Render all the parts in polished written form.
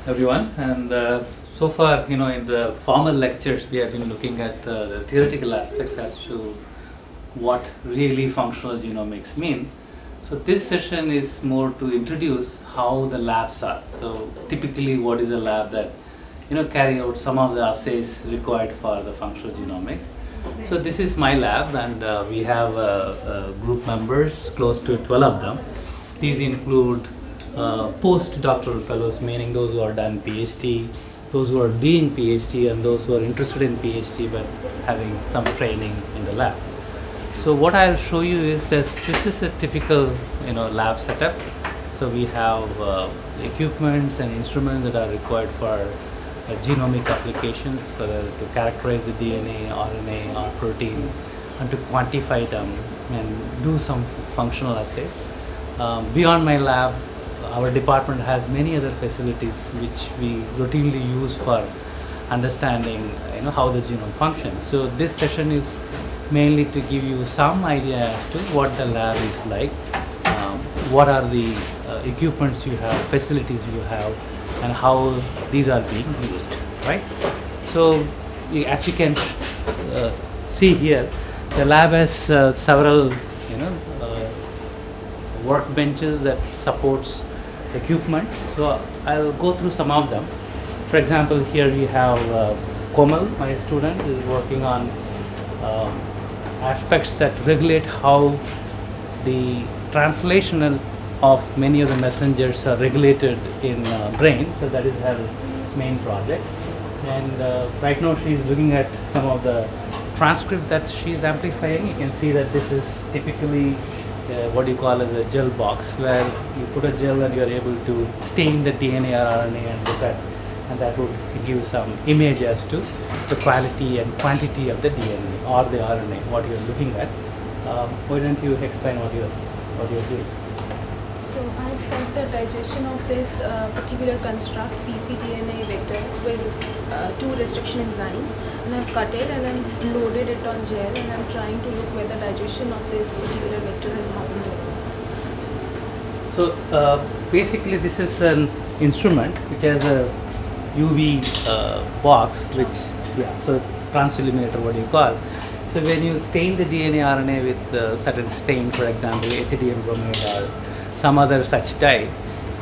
everyone. And so far, in the formal lectures, we have been looking at the theoretical aspects as to what really functional genomics mean. So this session is more to introduce how the labs are. So typically, what is a lab that carry out some of the assays required for the functional genomics. So this is my lab, and we have group members, close to 12 of them. These include postdoctoral fellows, meaning those who are done PhD, those who are doing PhD, and those who are interested in PhD but having some training in the lab. So what I'll show you is this is a typical lab setup. So we have equipments and instruments that are required for genomic applications, whether to characterize the DNA, RNA, or protein, and to quantify them and do some functional assays. Beyond my lab, our department has many other facilities which we routinely use for understanding how the genome functions. So this session is mainly to give you some idea as to what the lab is like, what are the equipments you have, facilities you have, and how these are being used, right? So as you can see here, the lab has several workbenches that supports equipment. So I'll go through some of them. For example, here we have Komal, my student, is working on aspects that regulate how the translational of many of the messengers are regulated in brain. So that is her main project. And right now she is looking at some of the transcript that she is amplifying. You can see that this is typically what you call as a gel box, where you put a gel and you are able to stain the DNA or RNA and look at, and that would give some image as to the quality and quantity of the DNA or the RNA, what you are looking at. Why don't you explain what you're doing? So I have set the digestion of this particular construct, pcDNA vector, with two restriction enzymes, and I've cut it and I've loaded it on gel, and I'm trying to look whether digestion of this particular vector has happened. So basically this is an instrument which has a UV box, so transilluminator, what you call. So when you stain the DNA RNA with certain stain, for example, ethidium bromide or some other such dye,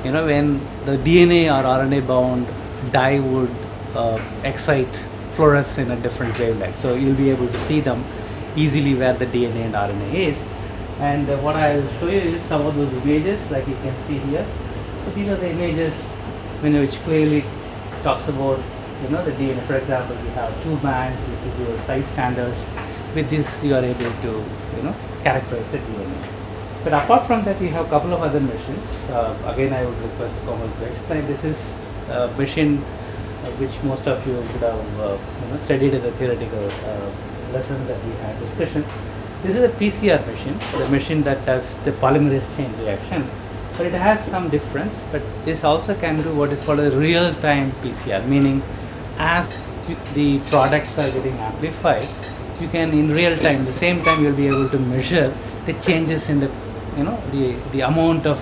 when the DNA or RNA bound dye would excite fluoresce in a different wavelength. So you'll be able to see them easily where the DNA and RNA is. And what I'll show you is some of those images, like you can see here. So these are the images which clearly talks about the DNA. For example, we have two bands. This is your size standards. With this, you are able to characterize the DNA. But apart from that, we have a couple of other machines. Again, I would request Komal to explain. This is a machine which most of you would have studied in the theoretical lessons that we had discussion. This is a PCR machine, the machine that does the polymerase chain reaction. But it has some difference. But this also can do what is called a real-time PCR, meaning as the products are getting amplified, you can in real time, the same time, you'll be able to measure the changes in the amount of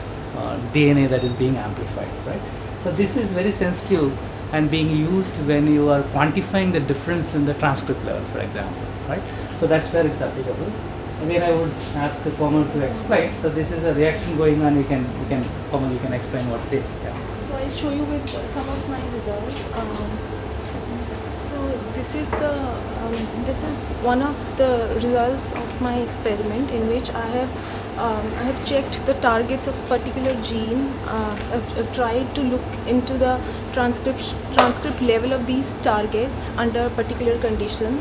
DNA that is being amplified, right? So this is very sensitive and being used when you are quantifying the difference in the transcript level, for example, right? So that's where it's applicable. Again, I would ask Komal to explain. So this is a reaction going on. Komal, you can explain what it is. Yeah. So I'll show you with some of my results. So this is one of the results of my experiment, in which I have checked the targets of particular gene. I've tried to look into the transcript level of these targets under a particular condition,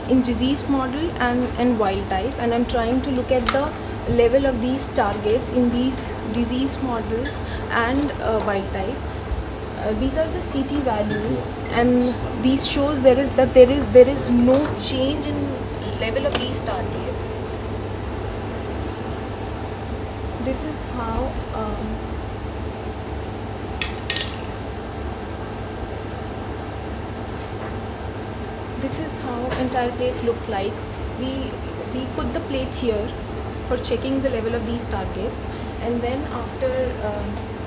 in diseased model and wild type, and I'm trying to look at the level of these targets in these diseased models and wild type. These are the CT values, and these shows there is no change in level of these targets. This is how entire plate looks like. We put the plate here for checking the level of these targets, and then after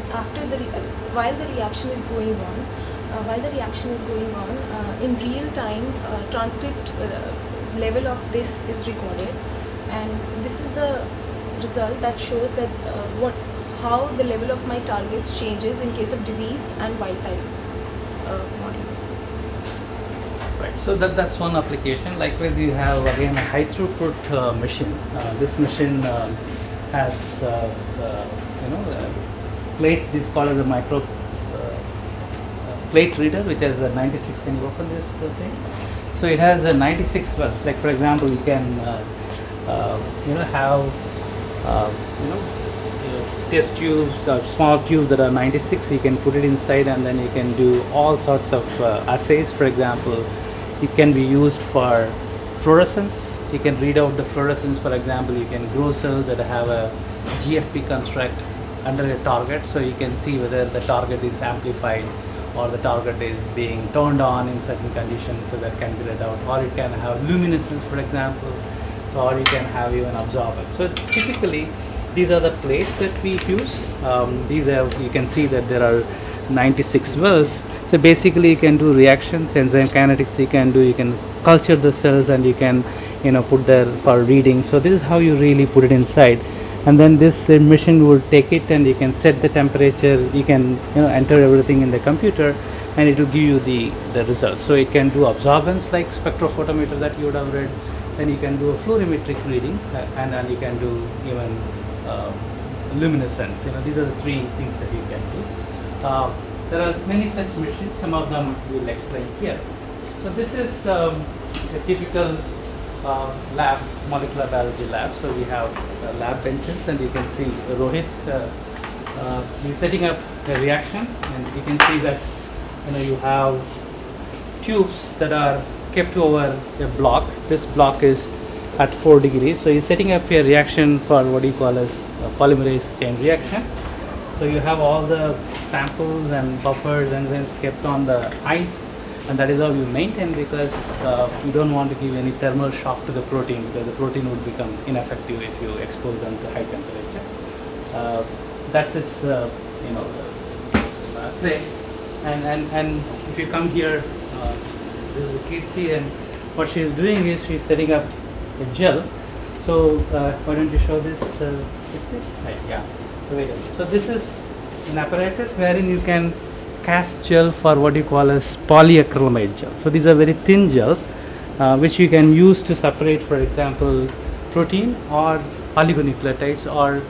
while the reaction is going on, in real time, transcript level of this is recorded, and this is the result that shows that how the level of my targets changes in case of diseased and wild type model. Right. So that's one application. Likewise, you have again a high throughput machine. This machine has plate. This is called as a micro plate reader, which has a 96. Can you open this thing? So it has a 96 wells. Like for example, you can have test tubes or small tubes that are 96. You can put it inside, and then you can do all sorts of assays. For example, it can be used for fluorescence. You can read out the fluorescence. For example, you can grow cells that have a GFP construct under a target, so you can see whether the target is amplified or the target is being turned on in certain conditions, so that can be read out. Or it can have luminescence, for example, so or you can have even absorbers. So typically these are the plates that we use. You can see that there are 96 wells. So basically you can do reactions, enzyme kinetics you can culture the cells, and you can put there for reading. So this is how you really put it inside, and then this machine will take it and you can set the temperature. You can enter everything in the computer, and it will give you the results. So it can do absorbance like spectrophotometer that you would have read. Then you can do a fluorimetric reading, and you can do even luminescence. These are the three things that you can do. There are many such machines. Some of them we will explain here. So this is a typical lab, molecular biology lab. So we have lab benches, and you can see Rohit he's setting up a reaction, and you can see that you have tubes that are kept over a block. This block is at 4 degrees. So he's setting up a reaction for what you call as a polymerase chain reaction. So you have all the samples and buffers, enzymes kept on the ice, and that is how you maintain, because you don't want to give any thermal shock to the protein, because the protein would become ineffective if you expose them to high temperature. That's its say. And if you come here, this is Kirti, and what she is doing is she is setting up a gel. So why don't you show this? Right, yeah. So this is an apparatus wherein you can cast gel for what you call as polyacrylamide gel. So these are very thin gels which you can use to separate, for example, protein or oligonucleotides or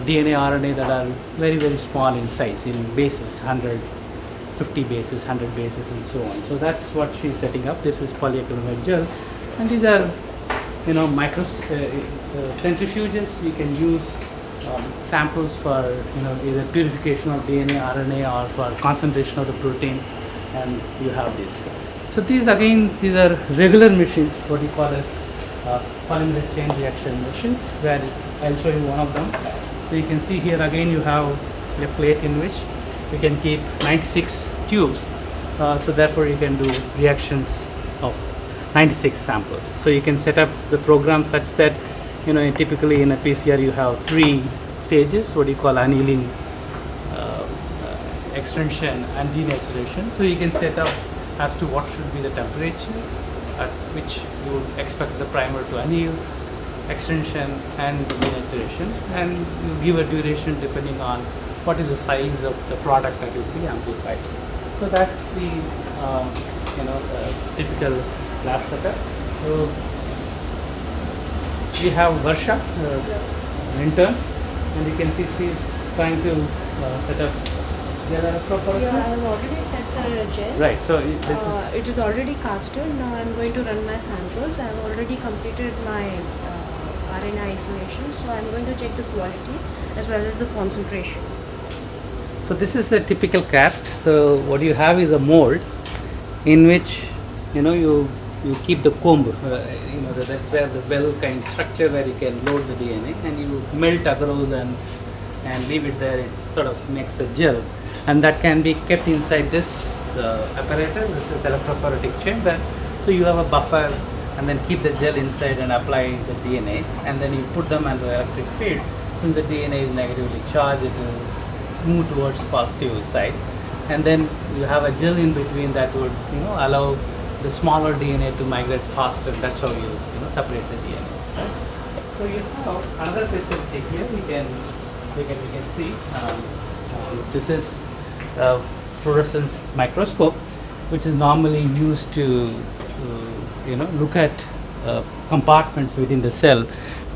DNA, RNA that are very, very small in size, in bases, 150 bases, 100 bases, and so on. So that's what she's setting up. This is polyacrylamide gel, and these are centrifuges. You can use samples for either purification of DNA, RNA, or for concentration of the protein, and you have this. So these are regular machines, what you call as polymerase chain reaction machines, where I'll show you one of them. So you can see here again you have a plate in which you can keep 96 tubes. So therefore you can do reactions of 96 samples. So you can set up the program such that typically in a PCR you have 3 stages, what you call annealing, extension, and denaturation. So you can set up as to what should be the temperature at which you would expect the primer to anneal, extension, and denaturation, and you give a duration depending on what is the size of the product that will be amplified. So that's the typical lab setup. So we have Varsha, an intern, and you can see she's trying to set up the electrophoresis. Yeah, I have already set the gel. Right, so it is already casted. Now I am going to run my samples. I have already completed my RNA isolation, so I am going to check the quality as well as the concentration. So this is a typical cast. So what you have is a mold in which you keep the comb. That's where the well kind structure where you can load the DNA, and you melt agarose and leave it there. It sort of makes the gel, and that can be kept inside this apparatus. This is electrophoretic chamber. So you have a buffer, and then keep the gel inside and apply the DNA, and then you put them under electric field. Since the DNA is negatively charged, it will move towards positive side, and then you have a gel in between that would allow the smaller DNA to migrate faster. That's how you separate the DNA. Right? So you have another facility here. We can see this is a fluorescence microscope, which is normally used to look at compartments within the cell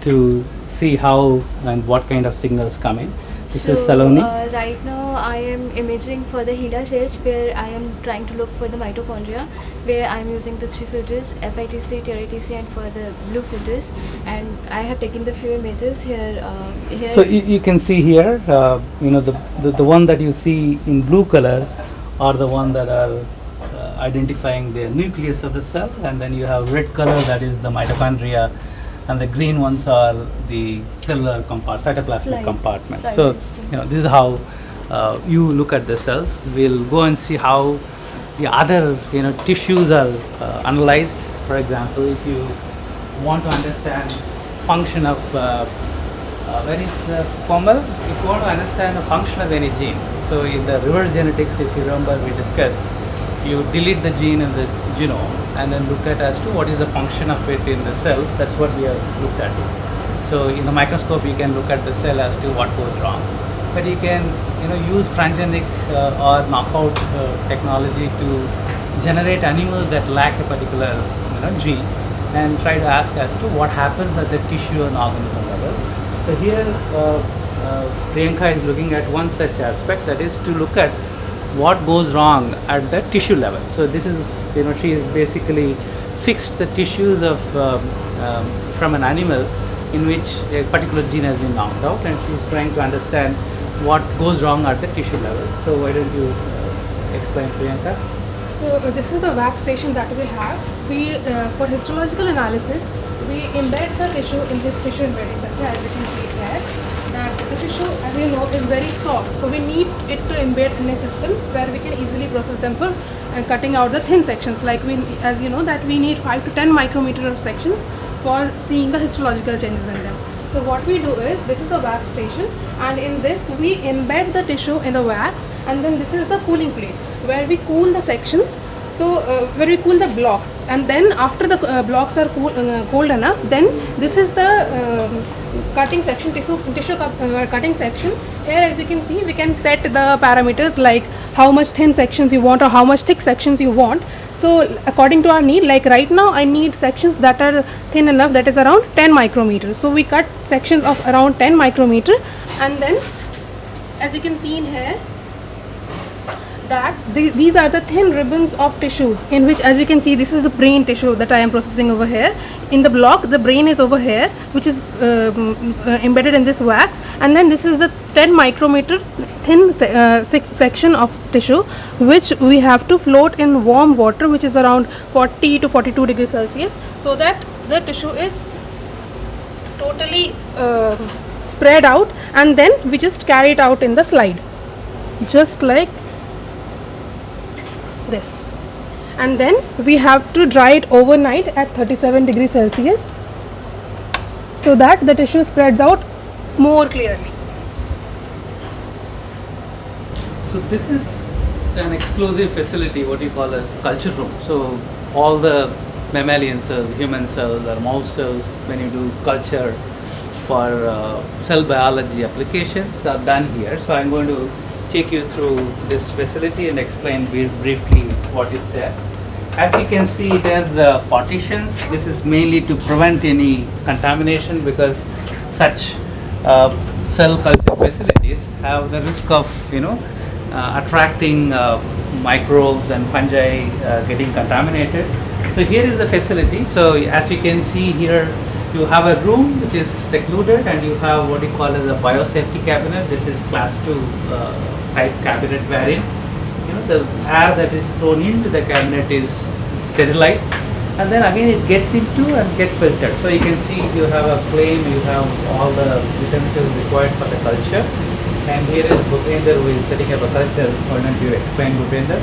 to see how and what kind of signals come in. This is Saloni. Right now I am imaging for the HeLa cells, where I am trying to look for the mitochondria, where I am using the 3 filters, FITC, TRITC, and for the blue filters, and I have taken the few images here. So you can see here, the one that you see in blue color are the one that are identifying the nucleus of the cell, and then you have red color, that is the mitochondria, and the green ones are the cellular cytoplasmic compartment. So this is how you look at the cells. We'll go and see how the other tissues are analyzed. For example, if you want to understand function of where is Komal? If you want to understand the function of any gene, so in the reverse genetics, if you remember, we discussed, you delete the gene in the genome and then look at as to what is the function of it in the cell. That's what we have looked at it. So in the microscope, you can look at the cell as to what goes wrong. But you can use transgenic or knockout technology to generate animals that lack a particular gene and try to ask as to what happens at the tissue and organism level. So here Priyanka is looking at one such aspect, that is to look at what goes wrong at the tissue level. So this is, she is basically fixed the tissues of from an animal in which a particular gene has been knocked out, and she is trying to understand what goes wrong at the tissue level. So why don't you explain, Priyanka? So this is the wax station that we have. We for histological analysis, we embed the tissue in this tissue embedding center, as you can see here. That the tissue, as you know, is very soft, so we need it to embed in a system where we can easily process them for cutting out the thin sections. Like as you know, that we need 5 to 10 micrometer of sections for seeing the histological changes in them. So what we do is, this is the wax station, and in this we embed the tissue in the wax, and then this is the cooling plate where we cool the sections. So where we cool the blocks, and then after the blocks are cooled enough, then this is the cutting section, tissue cutting section. Here, as you can see, we can set the parameters like how much thin sections you want or how much thick sections you want. So according to our need, like right now I need sections that are thin enough, that is around 10 micrometers. So we cut sections of around 10 micrometer, and then as you can see in here, that these are the thin ribbons of tissues, in which, as you can see, this is the brain tissue that I am processing over here. In the block, the brain is over here, which is embedded in this wax, and then this is the 10 micrometer thin section of tissue, which we have to float in warm water, which is around 40 to 42 degrees Celsius, so that the tissue is totally spread out, and then we just carry it out in the slide, just like this. And then we have to dry it overnight at 37 degrees Celsius, so that the tissue spreads out more clearly. So this is an exclusive facility, what you call as culture room. So all the mammalian cells, human cells or mouse cells, when you do culture for cell biology applications, are done here. So I'm going to take you through this facility and explain briefly what is there. As you can see, it has partitions. This is mainly to prevent any contamination, because such cell culture facilities have the risk of attracting microbes and fungi getting contaminated. So here is the facility. So as you can see here, you have a room which is secluded, and you have what you call as a biosafety cabinet. This is class 2 type cabinet, wherein the air that is thrown into the cabinet is sterilized, and then again it gets into and gets filtered. So you can see you have a flame, you have all the utensils required for the culture. And here is Bhupender, who is setting up a culture. Why don't you explain, Bhupender?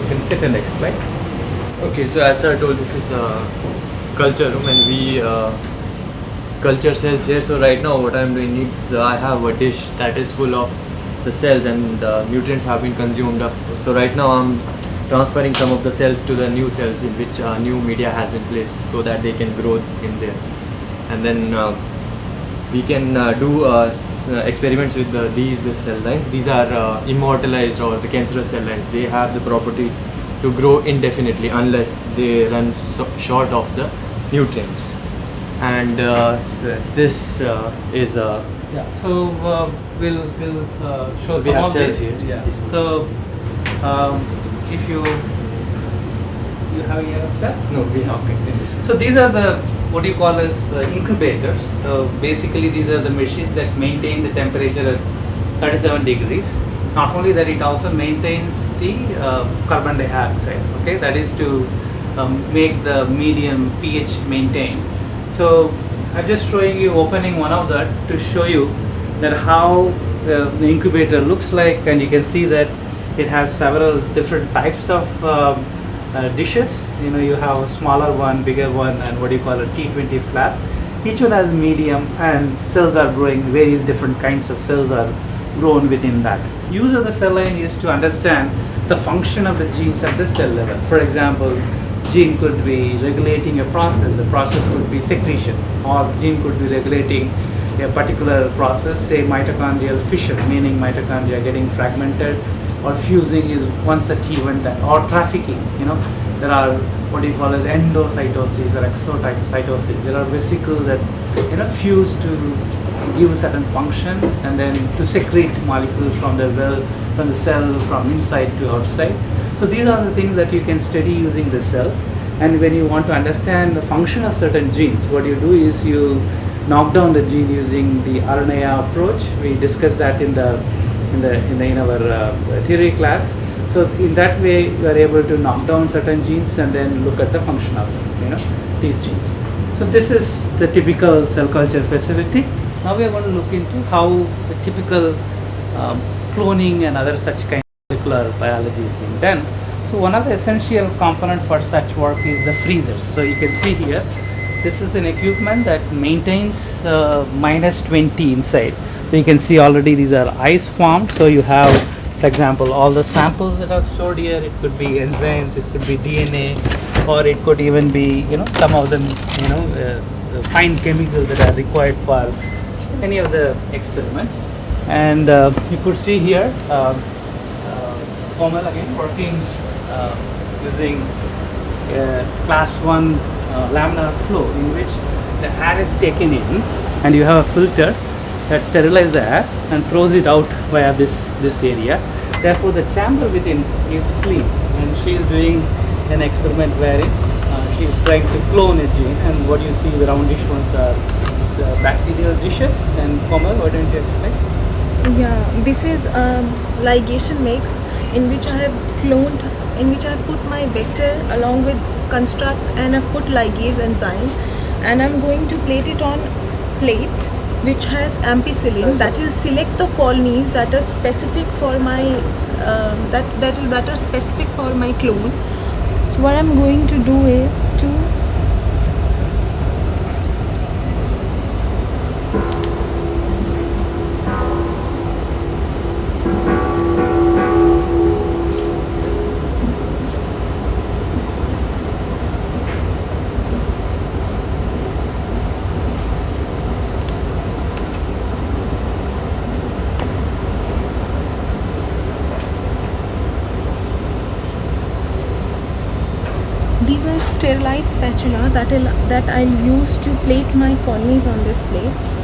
You can sit and explain. Okay, so as I told, this is the culture room, and we culture cells here. So right now what I'm doing is I have a dish that is full of the cells and the nutrients have been consumed up. So right now I'm transferring some of the cells to the new cells in which new media has been placed so that they can grow in there. And then we can do experiments with these cell lines. These are immortalized, or the cancerous cell lines. They have the property to grow indefinitely unless they run short of the nutrients. And so this is Yeah, so we'll show So we some have of cells this. here. Yeah. This one. So if you have here as well. no, we have in this one. So these are the what you call as incubators. So basically these are the machines that maintain the temperature at 37 degrees. Not only that, it also maintains the carbon dioxide. Okay, that is to make the medium pH maintained. So I'm just showing you, opening one of that to show you that how the incubator looks like, and you can see that it has several different types of dishes. You know, you have a smaller one, bigger one, and what you call a T20 flask. Each one has medium, and cells are growing. Various different kinds of cells are grown within that. Use of the cell line is to understand the function of the genes at the cell level. For example, gene could be regulating a process. The process could be secretion, or gene could be regulating a particular process, say mitochondrial fission, meaning mitochondria getting fragmented, or fusing is one such event, that, or trafficking. You know, there are what you call as endocytosis or exocytosis. There are vesicles that fuse to give a certain function, and then to secrete molecules from the cell, from inside to outside. So these are the things that you can study using the cells. And when you want to understand the function of certain genes, what you do is you knock down the gene using the RNA approach. We discussed that in our theory class. So in that way, you are able to knock down certain genes and then look at the function of these genes. So this is the typical cell culture facility. Now we are going to look into how the typical cloning and other such kind of molecular biology is being done. So one of the essential components for such work is the freezers. So you can see here, this is an equipment that maintains minus 20 inside. So you can see already these are ice formed. So you have, for example, all the samples that are stored here. It could be enzymes, it could be DNA, or it could even be some of them the fine chemicals that are required for any of the experiments. And you could see here Komal again working using class 1 laminar flow, in which the air is taken in and you have a filter that sterilizes the air and throws it out via this area. Therefore the chamber within is clean, and she is doing an experiment wherein she is trying to clone a gene, and what you see, the roundish ones are the bacterial dishes. And Komal, why don't you explain? Yeah, this is ligation mix in which I have cloned, in which I have put my vector along with construct, and I've put ligase enzyme, and I'm going to plate it on plate which has ampicillin that will select the colonies that are specific for my that are specific for my clone. So what I'm going to do is to these are sterilized spatula that I'll use to plate my colonies on this plate.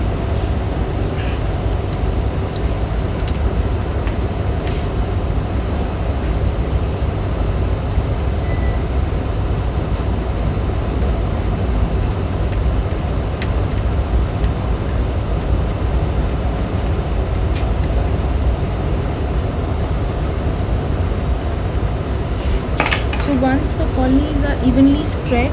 So once the colonies are evenly spread,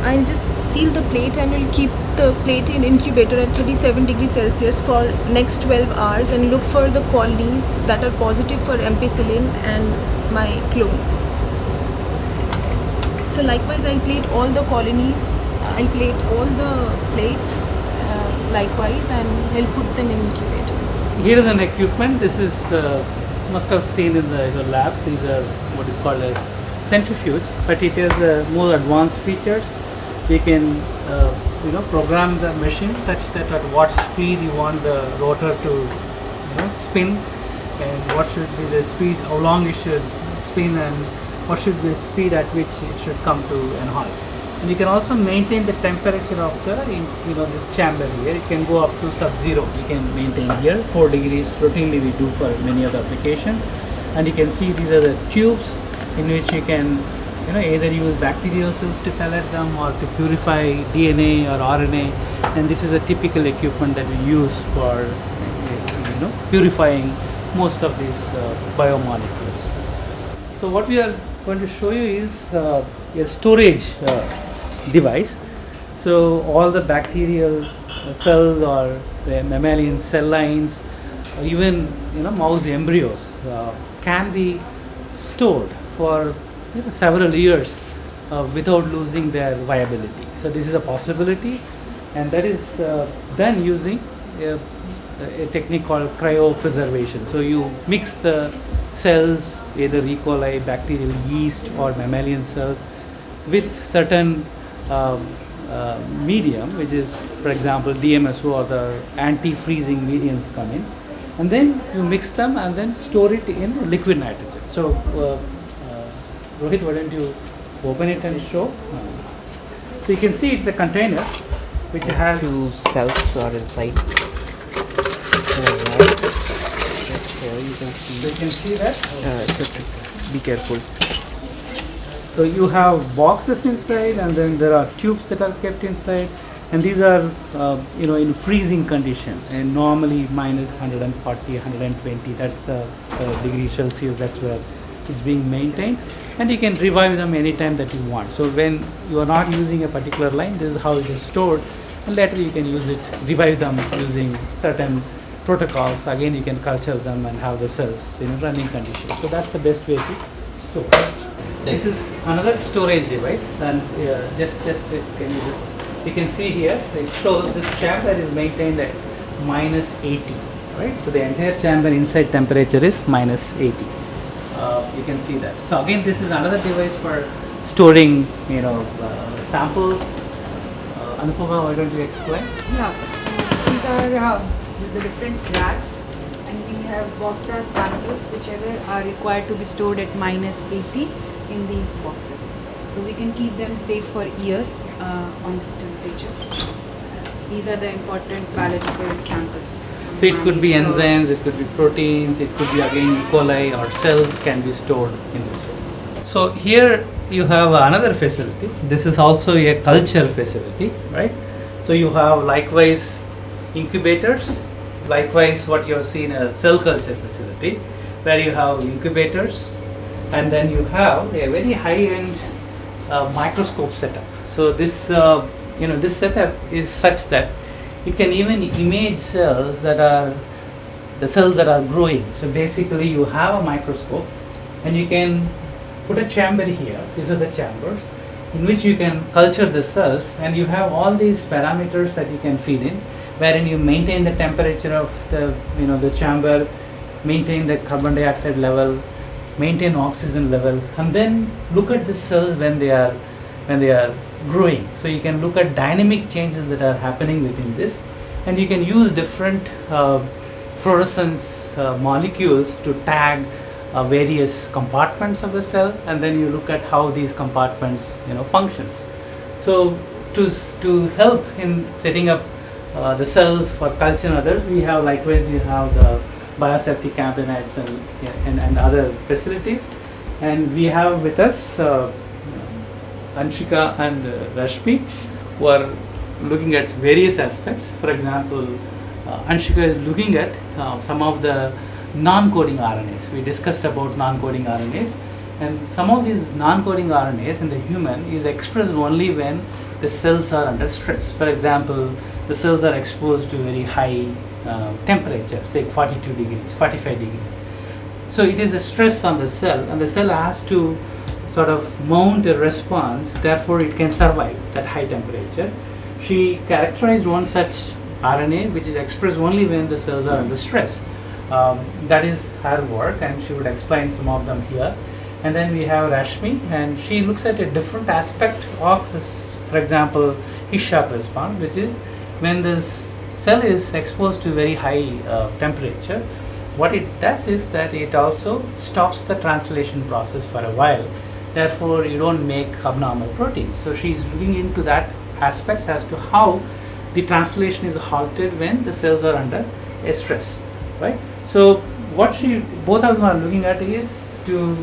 I'll just seal the plate and will keep the plate in incubator at 37 degrees Celsius for next 12 hours and look for the colonies that are positive for ampicillin and my clone. So likewise, I'll plate all the colonies, I'll plate all the plates likewise, and I'll put them in incubator. here is an equipment. This is must have seen in the your labs. These are what is called as centrifuge, but it has more advanced features. We can program the machine such that at what speed you want the rotor to spin, and what should be the speed, how long it should spin, and what should be the speed at which it should come to an halt. And you can also maintain the temperature of the this chamber here. It can go up to sub-zero. You can maintain here 4 degrees. Routinely we do for many other applications. And you can see these are the tubes in which you can either use bacterial cells to pellet them or to purify DNA or RNA. And this is a typical equipment that we use for purifying most of these biomolecules. So what we are going to show you is a storage device. So all the bacterial cells or the mammalian cell lines, or even mouse embryos can be stored for several years without losing their viability. So this is a possibility, and that is done using a technique called cryopreservation. So you mix the cells, either E. coli, bacterial yeast, or mammalian cells, with certain medium, which is, for example, DMSO or the anti-freezing mediums come in, and then you mix them and then store it in liquid nitrogen. So, Rohit, why don't you open it and show? So you can see it's a container which has two cells are inside. Alright. That's here you can see. So you can see that. Just be careful. So you have boxes inside, and then there are tubes that are kept inside, and these are in freezing condition, and normally minus 140, 120. That's the degree Celsius. That's where it's being maintained, and you can revive them anytime that you want. So when you are not using a particular line, this is how it is stored, and later you can use it, revive them using certain protocols. Again, you can culture them and have the cells in running condition. So that's the best way to store. This is another storage device, and you can see here it shows this chamber is maintained at minus 80, right? So the entire chamber inside temperature is minus 80. You can see that. So again, this is another device for storing samples. Anupama, why don't you explain? Yeah, these are the different racks, and we have boxed our samples whichever are required to be stored at minus 80 in these boxes. So we can keep them safe for years on this temperature. These are the important palatable samples. So it could be enzymes, it could be proteins, it could be again E. coli, or cells can be stored in this way. So here you have another facility. This is also a culture facility, right? So you have likewise incubators, likewise what you have seen a cell culture facility, where you have incubators, and then you have a very high-end microscope setup. So this this setup is such that you can even image cells that are growing. So basically you have a microscope, and you can put a chamber here. These are the chambers in which you can culture the cells, and you have all these parameters that you can feed in, wherein you maintain the temperature of the chamber, maintain the carbon dioxide level, maintain oxygen level, and then look at the cells when they are growing. So you can look at dynamic changes that are happening within this, and you can use different fluorescence molecules to tag various compartments of the cell, and then you look at how these compartments functions. So to help in setting up the cells for culture and others, we have likewise you have the biosafety cabinets and other facilities, and we have with us Anshika and Rashmi, who are looking at various aspects. For example, Anshika is looking at some of the non-coding RNAs. We discussed about non-coding RNAs, and some of these non-coding RNAs in the human is expressed only when the cells are under stress. For example, the cells are exposed to very high temperature, say 42 degrees, 45 degrees. So it is a stress on the cell, and the cell has to sort of mount a response, therefore it can survive that high temperature. She characterized one such RNA which is expressed only when the cells are under stress. That is her work, and she would explain some of them here. And then we have Rashmi, and she looks at a different aspect of this, for example, heat shock response, which is when this cell is exposed to very high temperature. What it does is that it also stops the translation process for a while. Therefore, you don't make abnormal proteins. So she's looking into that aspects as to how the translation is halted when the cells are under a stress, right? So what both of them are looking at is to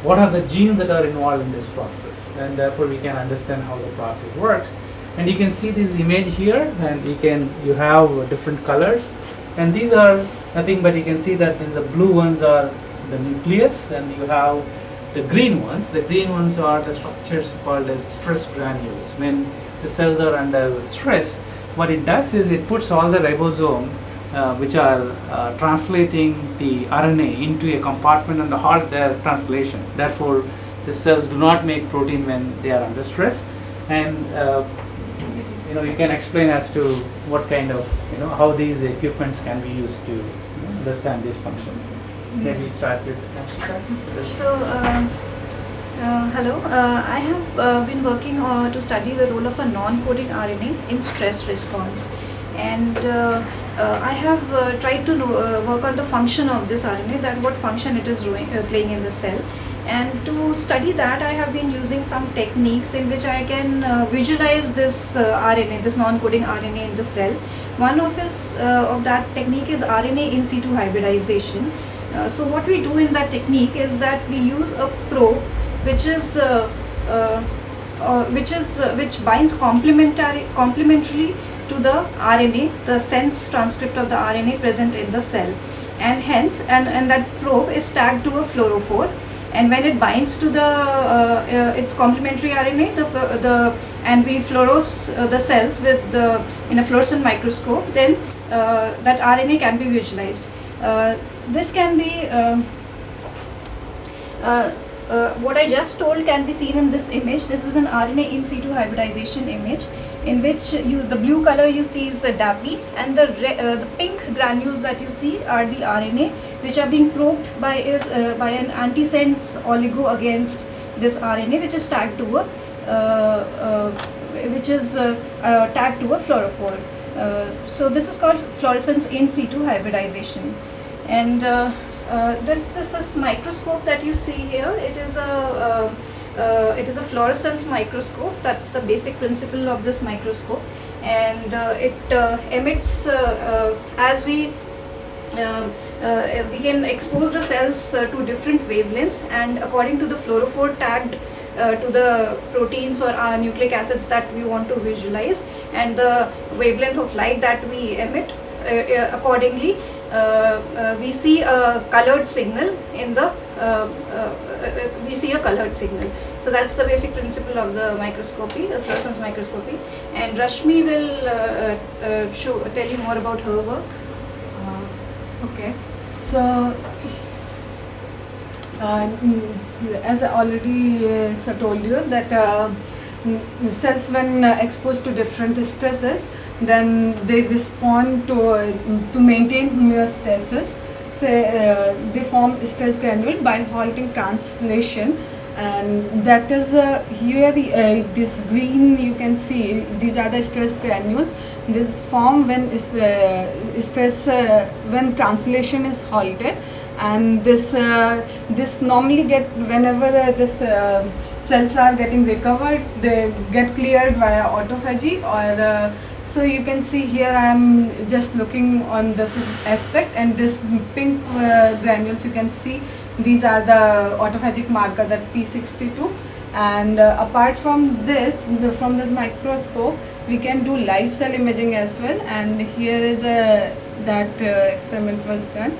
what are the genes that are involved in this process, and therefore we can understand how the process works. And you can see this image here, and you have different colors, and these are nothing but you can see that the blue ones are the nucleus, and you have the green ones. The green ones are the structures called as stress granules. When the cells are under stress, what it does is it puts all the ribosome which are translating the RNA into a compartment and halt their translation. Therefore, the cells do not make protein when they are under stress. And you can explain as to what kind of how these equipments can be used to understand these functions. Maybe start with Ashika. So, hello. I have been working to study the role of a non-coding RNA in stress response, and I have tried to work on the function of this RNA, that what function it is playing in the cell. And to study that, I have been using some techniques in which I can visualize this RNA, this non-coding RNA in the cell. One of that technique is RNA in situ hybridization. So what we do in that technique is that we use a probe which binds complementarily to the RNA, the sense transcript of the RNA present in the cell, and hence and that probe is tagged to a fluorophore. And when it binds to its complementary RNA, and we fluoresce the cells in a fluorescent microscope, then that RNA can be visualized. This can be what I just told can be seen in this image. This is an RNA in situ hybridization image, in which the blue color you see is the DAPI, and the pink granules that you see are the RNA, which are being probed by an antisense oligo against this RNA, which is tagged to a fluorophore. So this is called fluorescence in situ hybridization. And this microscope that you see here, it is a fluorescence microscope. That's the basic principle of this microscope, and it emits as we can expose the cells to different wavelengths, and according to the fluorophore tagged to the proteins or nucleic acids that we want to visualize, and the wavelength of light that we emit, accordingly we see a colored signal So that's the basic principle of the microscopy, the fluorescence microscopy. And Rashmi will tell you more about her work. Okay, so as I already told you that cells, when exposed to different stresses, then they respond to maintain homeostasis. So they form stress granule by halting translation, and that is here this green you can see, these are the stress granules. This form when when translation is halted, and this normally get whenever this cells are getting recovered, they get cleared via autophagy or so you can see here I am just looking on this aspect, and this pink granules you can see, these are the autophagic marker, that P62. And apart from this, from this microscope, we can do live cell imaging as well. And here is that experiment was done.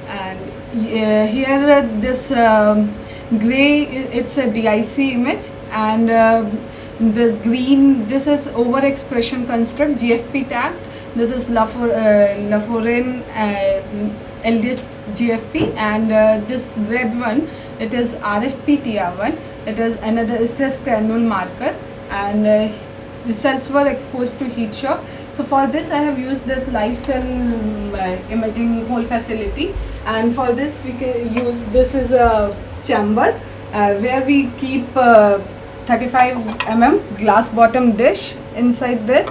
And here this gray, it's a DIC image, and this green, this is overexpression construct, GFP tagged. This is Laforen LDH GFP, and this red one, it is RFP-TR1. It is another stress granule marker, and the cells were exposed to heat shock. So So for this I have used this live cell imaging whole facility, and for this we can use, this is a chamber where we keep 35 glass bottom dish inside this,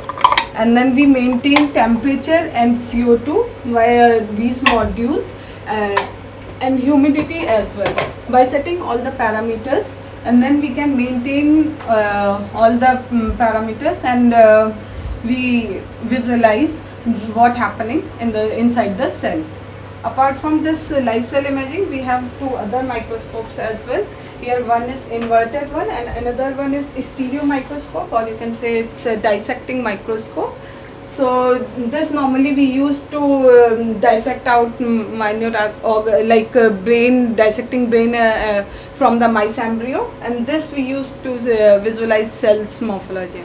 and then we maintain temperature and CO2 via these modules and humidity as well by setting all the parameters, and then we can maintain all the parameters, and we visualize what happening in the inside the cell. Apart from this live cell imaging, we have two other microscopes as well. Here one is inverted one and another one is stereo microscope, or you can say it's a dissecting microscope. So this normally we use to dissect out minute like brain, dissecting brain from the mice embryo, and this we use to visualize cells morphology.